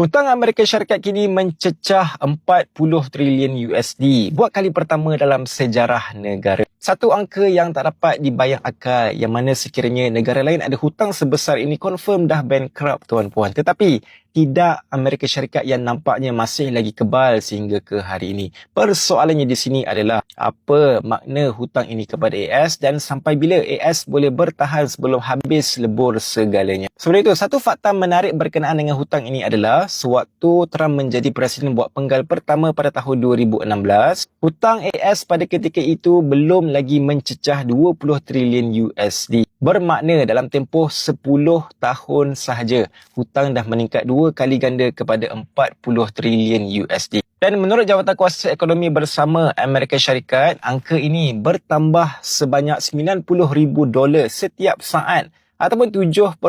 Hutang Amerika Syarikat kini mencecah 40 trilion USD buat kali pertama dalam sejarah negara. Satu angka yang tak dapat dibayang akal, yang mana sekiranya negara lain ada hutang sebesar ini confirm dah bankrupt tuan-puan. Tetapi tidak Amerika Syarikat yang nampaknya masih lagi kebal sehingga ke hari ini. Persoalannya di sini adalah apa makna hutang ini kepada AS dan sampai bila AS boleh bertahan sebelum habis lebur segalanya. Sebelum itu, satu fakta menarik berkenaan dengan hutang ini adalah sewaktu Trump menjadi presiden buat penggal pertama pada tahun 2016, hutang AS pada ketika itu belum lagi mencecah 20 trilion USD. Bermakna dalam tempoh 10 tahun sahaja, hutang dah meningkat 2 kali ganda kepada 40 trilion USD. Dan menurut Jawatankuasa Ekonomi Bersama Amerika Syarikat, angka ini bertambah sebanyak $90,000 setiap saat ataupun 7.8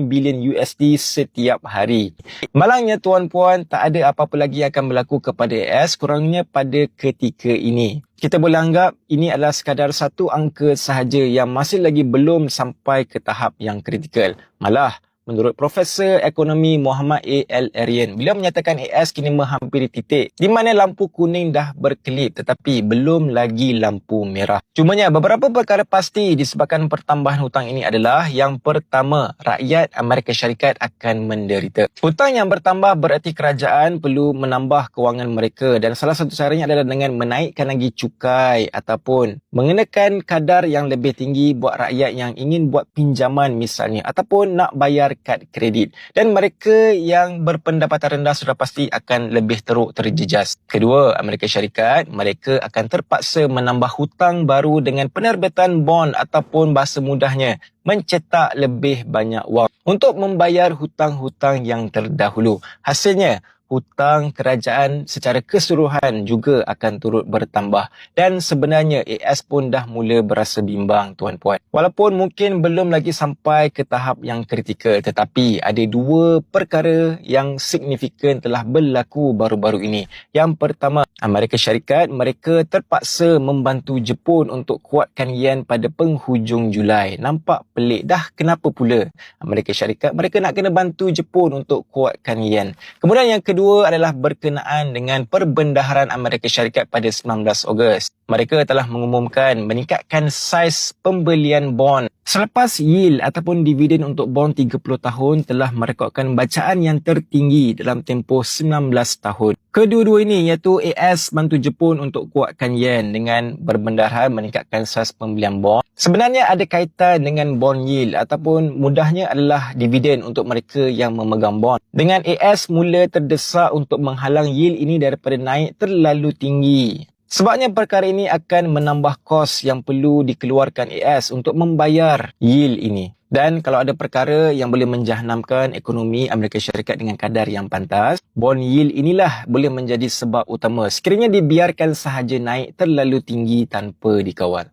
bilion USD setiap hari. Malangnya tuan-puan, tak ada apa-apa lagi yang akan berlaku kepada AS kurangnya pada ketika ini. Kita boleh anggap ini adalah sekadar satu angka sahaja yang masih lagi belum sampai ke tahap yang kritikal. Malah, menurut Profesor Ekonomi Muhammad A. L. Arian, beliau menyatakan AS kini menghampiri titik di mana lampu kuning dah berkelip tetapi belum lagi lampu merah. Cumanya beberapa perkara pasti disebabkan pertambahan hutang ini adalah yang pertama, rakyat Amerika Syarikat akan menderita. Hutang yang bertambah bererti kerajaan perlu menambah kewangan mereka dan salah satu caranya adalah dengan menaikkan lagi cukai ataupun mengenakan kadar yang lebih tinggi buat rakyat yang ingin buat pinjaman misalnya ataupun nak bayar kad kredit, dan mereka yang berpendapatan rendah sudah pasti akan lebih teruk terjejas. Kedua, Amerika Syarikat mereka akan terpaksa menambah hutang baru dengan penerbitan bond ataupun bahasa mudahnya mencetak lebih banyak wang untuk membayar hutang-hutang yang terdahulu. Hasilnya, hutang kerajaan secara keseluruhan juga akan turut bertambah dan sebenarnya AS pun dah mula berasa bimbang tuan-puan. Walaupun mungkin belum lagi sampai ke tahap yang kritikal, tetapi ada dua perkara yang signifikan telah berlaku baru-baru ini. Yang pertama, Amerika Syarikat mereka terpaksa membantu Jepun untuk kuatkan yen pada penghujung Julai. Nampak pelik dah, kenapa pula Amerika Syarikat mereka nak kena bantu Jepun untuk kuatkan yen. Kemudian yang kedua adalah berkenaan dengan perbendaharaan Amerika Syarikat pada 19 Ogos. Mereka telah mengumumkan meningkatkan saiz pembelian bond. Selepas yield ataupun dividen untuk bond 30 tahun telah merekodkan bacaan yang tertinggi dalam tempoh 19 tahun. Kedua-dua ini iaitu AS bantu Jepun untuk kuatkan yen dengan berbendaharaan meningkatkan saiz pembelian bond. Sebenarnya ada kaitan dengan bond yield ataupun mudahnya adalah dividen untuk mereka yang memegang bond. Dengan AS mula terdesak untuk menghalang yield ini daripada naik terlalu tinggi. Sebabnya perkara ini akan menambah kos yang perlu dikeluarkan AS untuk membayar yield ini. Dan kalau ada perkara yang boleh menjahanamkan ekonomi Amerika Syarikat dengan kadar yang pantas, bond yield inilah boleh menjadi sebab utama sekiranya dibiarkan sahaja naik terlalu tinggi tanpa dikawal.